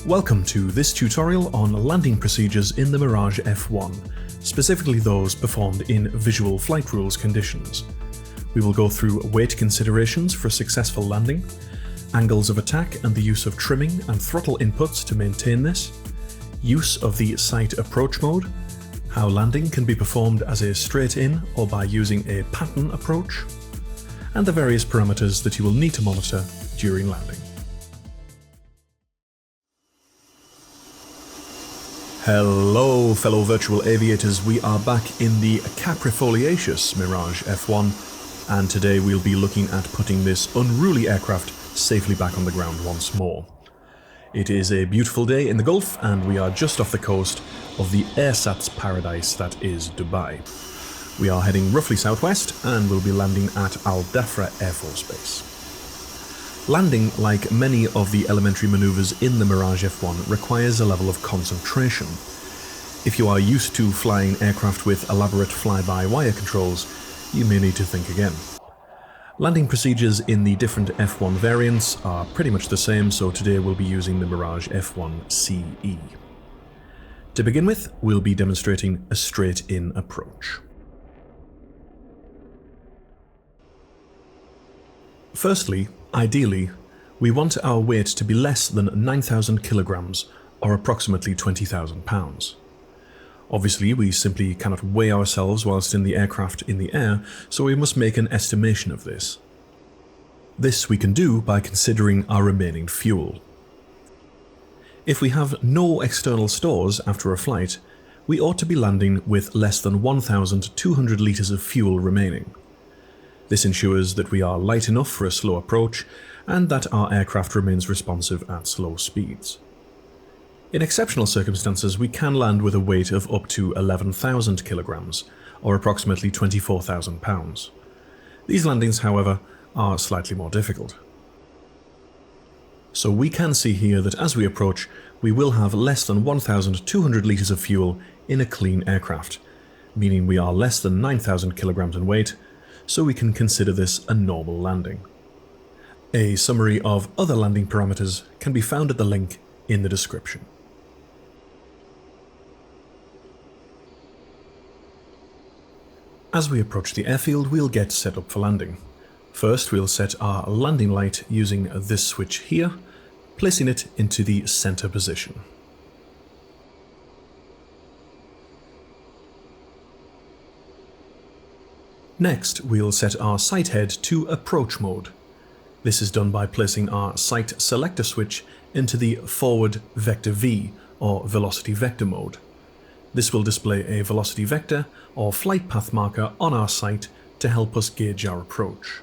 Welcome to this tutorial on landing procedures in the Mirage F1, specifically those performed in visual flight rules conditions. We will go through weight considerations for a successful landing, angles of attack and the use of trimming and throttle inputs to maintain this, use of the sight approach mode, how landing can be performed as a straight-in or by using a pattern approach, and the various parameters that you will need to monitor during landing. Hello fellow virtual aviators, we are back in the caprifoliaceous Mirage F1 and today we'll be looking at putting this unruly aircraft safely back on the ground once more. It is a beautiful day in the Gulf and we are just off the coast of the airsat's paradise that is Dubai. We are heading roughly southwest and will be landing at Al Dhafra Air Force Base. Landing, like many of the elementary maneuvers in the Mirage F1, requires a level of concentration. If you are used to flying aircraft with elaborate fly-by-wire controls, you may need to think again. Landing procedures in the different F1 variants are pretty much the same, so today we'll be using the Mirage F1 CE. To begin with, we'll be demonstrating a straight-in approach. Firstly, ideally, we want our weight to be less than 9,000 kilograms or approximately 20,000 pounds. Obviously, we simply cannot weigh ourselves whilst in the aircraft in the air, so we must make an estimation of this. This we can do by considering our remaining fuel. If we have no external stores after a flight, we ought to be landing with less than 1,200 litres of fuel remaining. This ensures that we are light enough for a slow approach and that our aircraft remains responsive at slow speeds. In exceptional circumstances, we can land with a weight of up to 11,000 kilograms, or approximately 24,000 pounds. These landings, however, are slightly more difficult. So we can see here that as we approach, we will have less than 1,200 litres of fuel in a clean aircraft, meaning we are less than 9,000 kilograms in weight, so we can consider this a normal landing. A summary of other landing parameters can be found at the link in the description. As we approach the airfield, we'll get set up for landing. First, we'll set our landing light using this switch here, placing it into the center position. Next, we'll set our sight head to approach mode. This is done by placing our sight selector switch into the forward vector V or velocity vector mode. This will display a velocity vector or flight path marker on our sight to help us gauge our approach.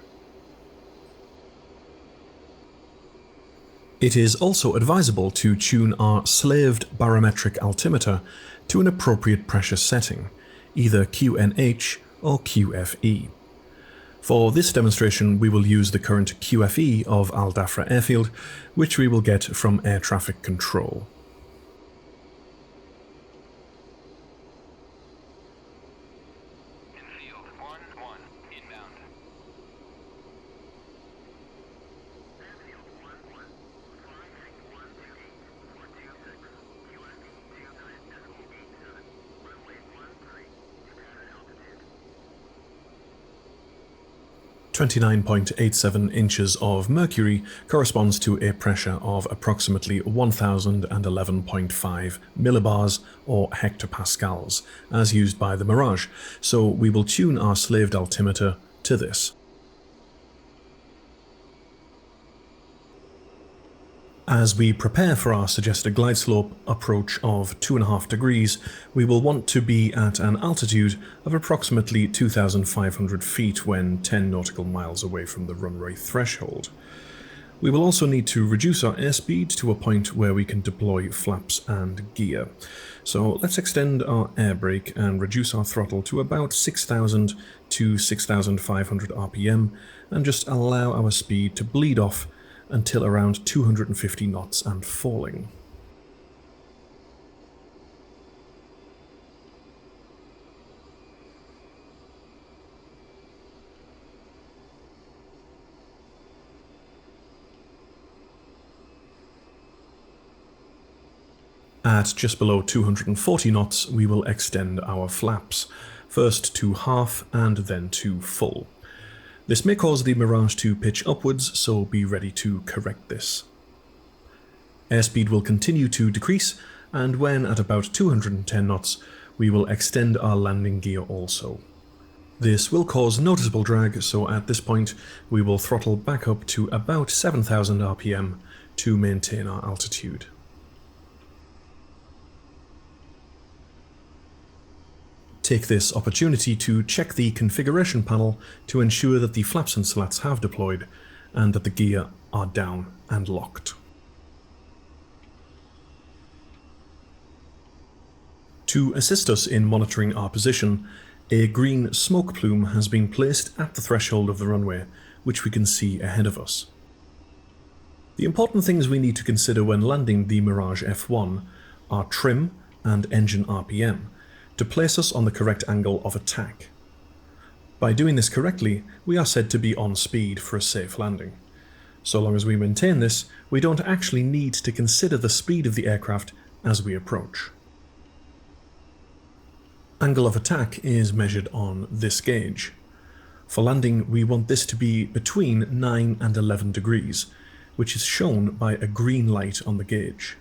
It is also advisable to tune our slaved barometric altimeter to an appropriate pressure setting, either QNH or QFE. For this demonstration, we will use the current QFE of Al Dhafra Airfield, which we will get from air traffic control. Infield 1-1, inbound. QFE 29.87 inches of mercury corresponds to a pressure of approximately 1011.5 millibars or hectopascals, as used by the Mirage, so we will tune our slaved altimeter to this. As we prepare for our suggested glide slope approach of 2.5 degrees, we will want to be at an altitude of approximately 2,500 feet when 10 nautical miles away from the runway threshold. We will also need to reduce our airspeed to a point where we can deploy flaps and gear. So let's extend our air brake and reduce our throttle to about 6,000 to 6,500 RPM and just allow our speed to bleed off until around 250 knots and falling. At just below 240 knots, we will extend our flaps, first to half and then to full. This may cause the Mirage to pitch upwards, so be ready to correct this. Airspeed will continue to decrease, and when at about 210 knots, we will extend our landing gear also. This will cause noticeable drag, so at this point we will throttle back up to about 7,000 RPM to maintain our altitude. Take this opportunity to check the configuration panel to ensure that the flaps and slats have deployed and that the gear are down and locked. To assist us in monitoring our position, a green smoke plume has been placed at the threshold of the runway, which we can see ahead of us. The important things we need to consider when landing the Mirage F1 are trim and engine RPM, to place us on the correct angle of attack. By doing this correctly, we are said to be on speed for a safe landing. So long as we maintain this, we don't actually need to consider the speed of the aircraft as we approach. Angle of attack is measured on this gauge. For landing, we want this to be between 9 and 11 degrees, which is shown by a green light on the gauge.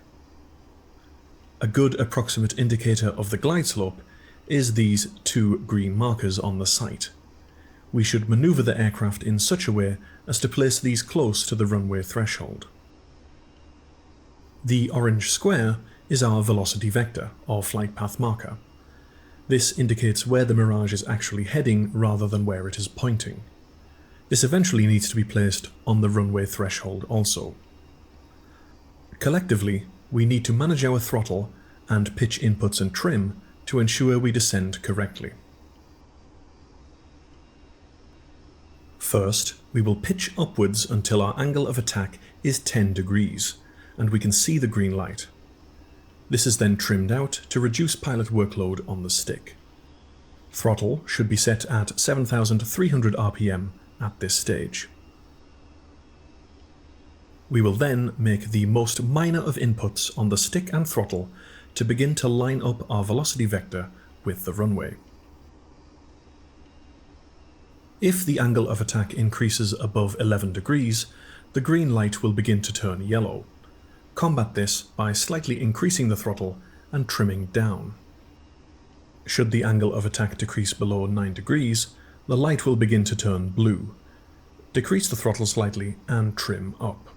A good approximate indicator of the glide slope is these two green markers on the sight. We should maneuver the aircraft in such a way as to place these close to the runway threshold. The orange square is our velocity vector, or flight path marker. This indicates where the Mirage is actually heading rather than where it is pointing. This eventually needs to be placed on the runway threshold also. Collectively, we need to manage our throttle and pitch inputs and trim to ensure we descend correctly. First, we will pitch upwards until our angle of attack is 10 degrees, and we can see the green light. This is then trimmed out to reduce pilot workload on the stick. Throttle should be set at 7,300 RPM at this stage. We will then make the most minor of inputs on the stick and throttle to begin to line up our velocity vector with the runway. If the angle of attack increases above 11 degrees, the green light will begin to turn yellow. Combat this by slightly increasing the throttle and trimming down. Should the angle of attack decrease below 9 degrees, the light will begin to turn blue. Decrease the throttle slightly and trim up.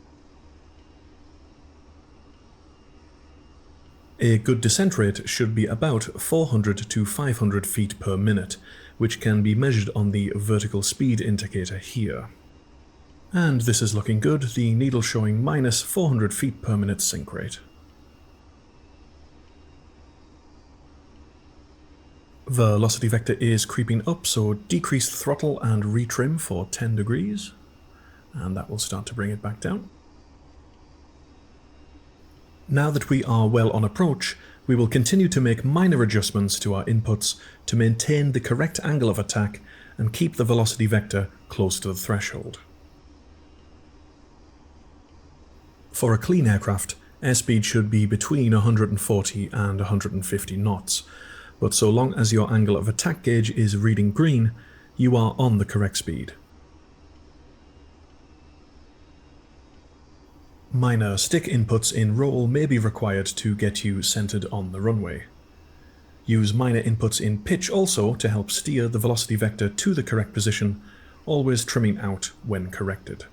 A good descent rate should be about 400 to 500 feet per minute, which can be measured on the vertical speed indicator here. And this is looking good, the needle showing minus 400 feet per minute sink rate. The velocity vector is creeping up, so decrease the throttle and retrim for 10 degrees. And that will start to bring it back down. Now that we are well on approach, we will continue to make minor adjustments to our inputs to maintain the correct angle of attack and keep the velocity vector close to the threshold. For a clean aircraft, airspeed should be between 140 and 150 knots, but so long as your angle of attack gauge is reading green, you are on the correct speed. Minor stick inputs in roll may be required to get you centered on the runway. Use minor inputs in pitch also to help steer the velocity vector to the correct position, always trimming out when corrected.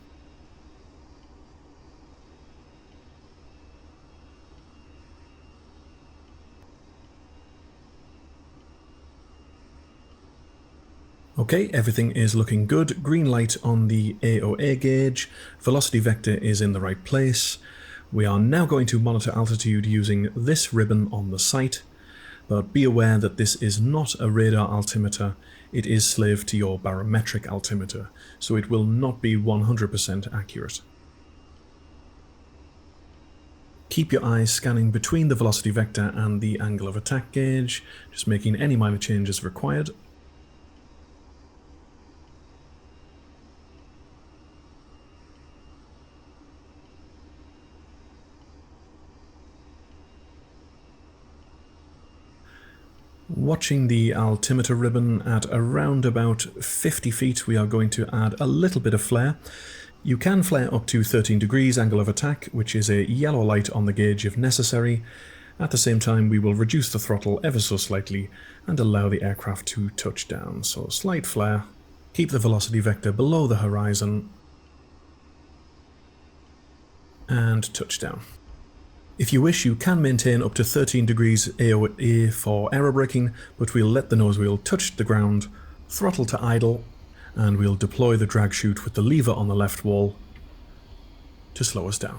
Okay, everything is looking good. Green light on the AOA gauge, velocity vector is in the right place. We are now going to monitor altitude using this ribbon on the sight, but be aware that this is not a radar altimeter, it is slave to your barometric altimeter, so it will not be 100% accurate. Keep your eyes scanning between the velocity vector and the angle of attack gauge, just making any minor changes required. Watching the altimeter ribbon at around about 50 feet, we are going to add a little bit of flare. You can flare up to 13 degrees angle of attack, which is a yellow light on the gauge if necessary. At the same time, we will reduce the throttle ever so slightly and allow the aircraft to touch down. So slight flare, keep the velocity vector below the horizon, and touch down. If you wish, you can maintain up to 13 degrees AOA for aerobraking, but we'll let the nose wheel touch the ground, throttle to idle, and we'll deploy the drag chute with the lever on the left wall to slow us down.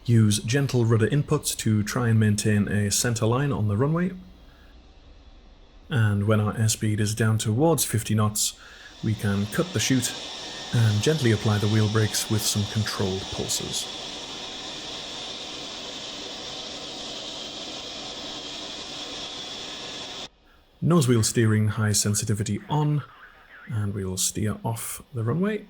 Use gentle rudder inputs to try and maintain a center line on the runway. And when our airspeed is down towards 50 knots, we can cut the chute and gently apply the wheel brakes with some controlled pulses. Nose wheel steering high sensitivity on, and we will steer off the runway.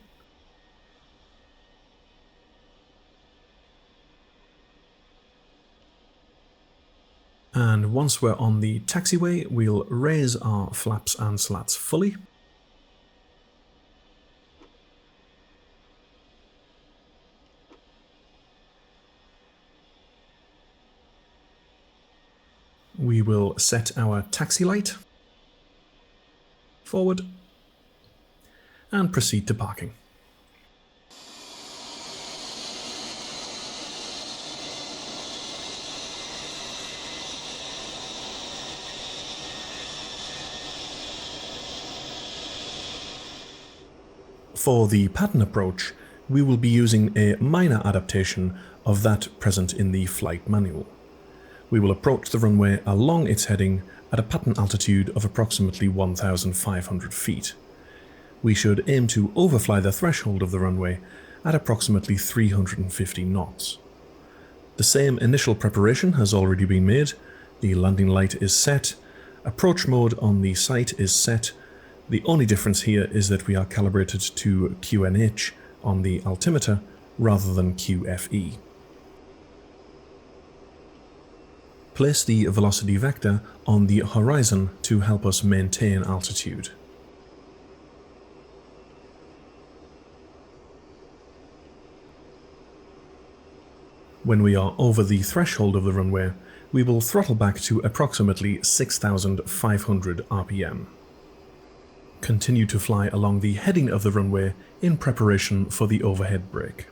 And once we're on the taxiway, we'll raise our flaps and slats fully. We will set our taxi light forward and proceed to parking. For the pattern approach, we will be using a minor adaptation of that present in the flight manual. We will approach the runway along its heading at a pattern altitude of approximately 1,500 feet. We should aim to overfly the threshold of the runway at approximately 350 knots. The same initial preparation has already been made. The landing light is set, approach mode on the sight is set. The only difference here is that we are calibrated to QNH on the altimeter rather than QFE. Place the velocity vector on the horizon to help us maintain altitude. When we are over the threshold of the runway, we will throttle back to approximately 6,500 RPM. Continue to fly along the heading of the runway in preparation for the overhead brake.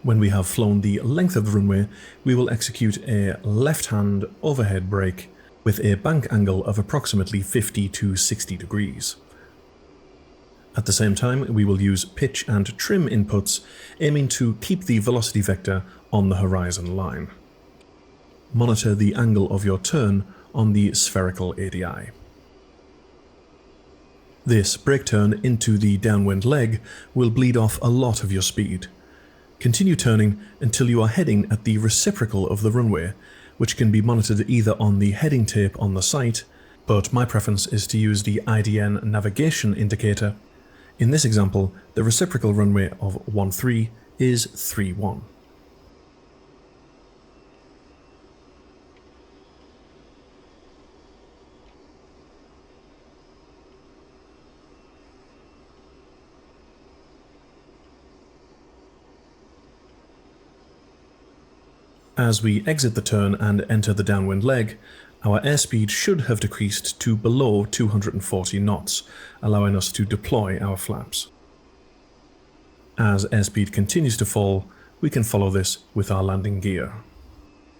When we have flown the length of the runway, we will execute a left-hand overhead brake with a bank angle of approximately 50 to 60 degrees. At the same time, we will use pitch and trim inputs, aiming to keep the velocity vector on the horizon line. Monitor the angle of your turn on the spherical ADI. This brake turn into the downwind leg will bleed off a lot of your speed. Continue turning until you are heading at the reciprocal of the runway, which can be monitored either on the heading tape on the sight, but my preference is to use the IDN navigation indicator. In this example, the reciprocal runway of 13 is 31. As we exit the turn and enter the downwind leg, our airspeed should have decreased to below 240 knots, allowing us to deploy our flaps. As airspeed continues to fall, we can follow this with our landing gear.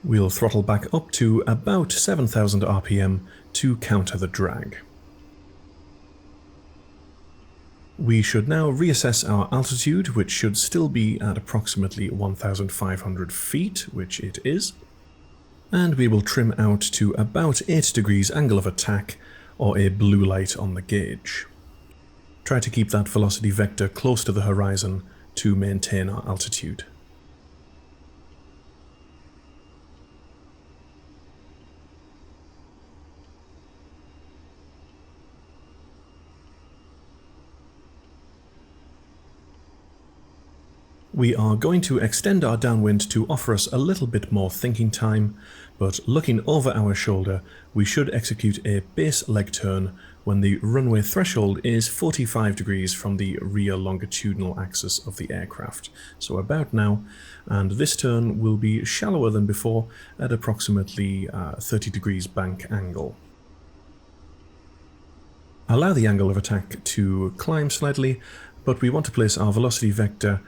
We'll throttle back up to about 7,000 RPM to counter the drag. We should now reassess our altitude, which should still be at approximately 1,500 feet, which it is. And we will trim out to about 8 degrees angle of attack, or a blue light on the gauge. Try to keep that velocity vector close to the horizon to maintain our altitude. We are going to extend our downwind to offer us a little bit more thinking time, but looking over our shoulder, we should execute a base leg turn when the runway threshold is 45 degrees from the rear longitudinal axis of the aircraft, so about now, and this turn will be shallower than before at approximately 30 degrees bank angle. Allow the angle of attack to climb slightly, but we want to place our velocity vector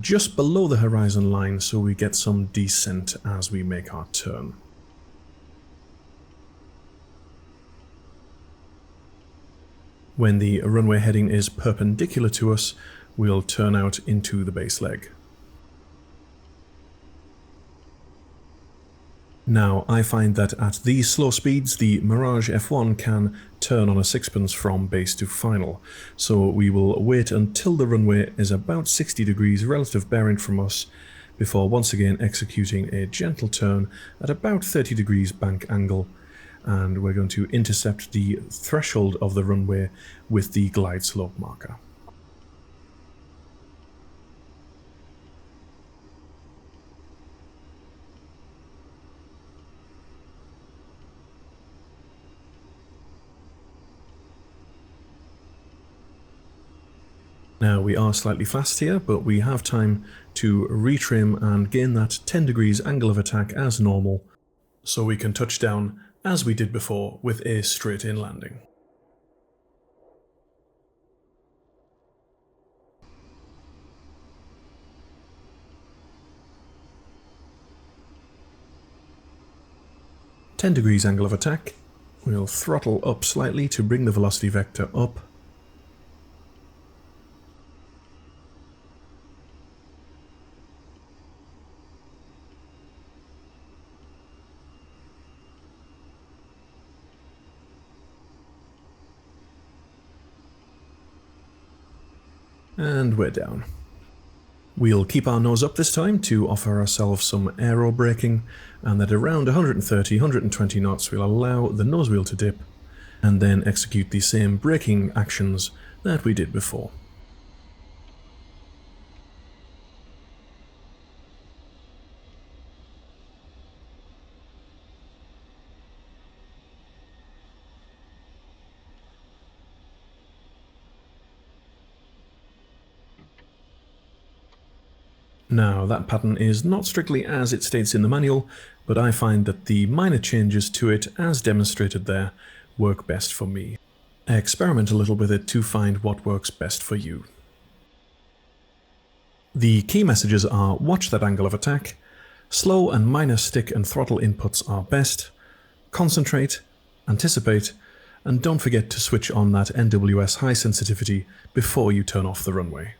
just below the horizon line so we get some descent as we make our turn. When the runway heading is perpendicular to us, we'll turn out into the base leg. Now, I find that at these slow speeds, the Mirage F1 can turn on a sixpence from base to final, so we will wait until the runway is about 60 degrees relative bearing from us before once again executing a gentle turn at about 30 degrees bank angle, and we're going to intercept the threshold of the runway with the glide slope marker. Now we are slightly fast here, but we have time to retrim and gain that 10 degrees angle of attack as normal, so we can touch down as we did before with a straight in landing. "10 degrees angle of attack." We'll throttle up slightly to bring the velocity vector up. And we're down. We'll keep our nose up this time to offer ourselves some aero braking, and at around 130-120 knots we'll allow the nose wheel to dip, and then execute the same braking actions that we did before. Now, that pattern is not strictly as it states in the manual, but I find that the minor changes to it, as demonstrated there, work best for me. Experiment a little with it to find what works best for you. The key messages are: watch that angle of attack, slow and minor stick and throttle inputs are best, concentrate, anticipate, and don't forget to switch on that NWS high sensitivity before you turn off the runway.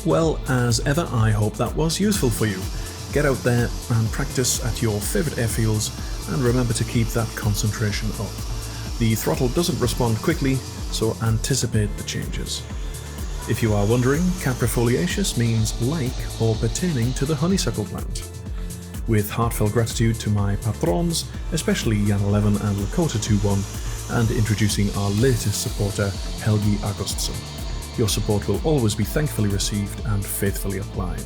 Well, as ever, I hope that was useful for you. Get out there and practice at your favourite airfields, and remember to keep that concentration up. The throttle doesn't respond quickly, so anticipate the changes. If you are wondering, caprifoliaceous means like or pertaining to the honeysuckle plant. With heartfelt gratitude to my patrons, especially Jan11 and Lakota21, and introducing our latest supporter, Helgi Augustsson. Your support will always be thankfully received and faithfully applied.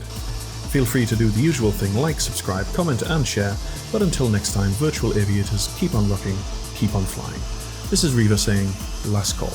Feel free to do the usual thing like, subscribe, comment and share, but until next time, virtual aviators, keep on rocking, keep on flying. This is Reiver saying, last call.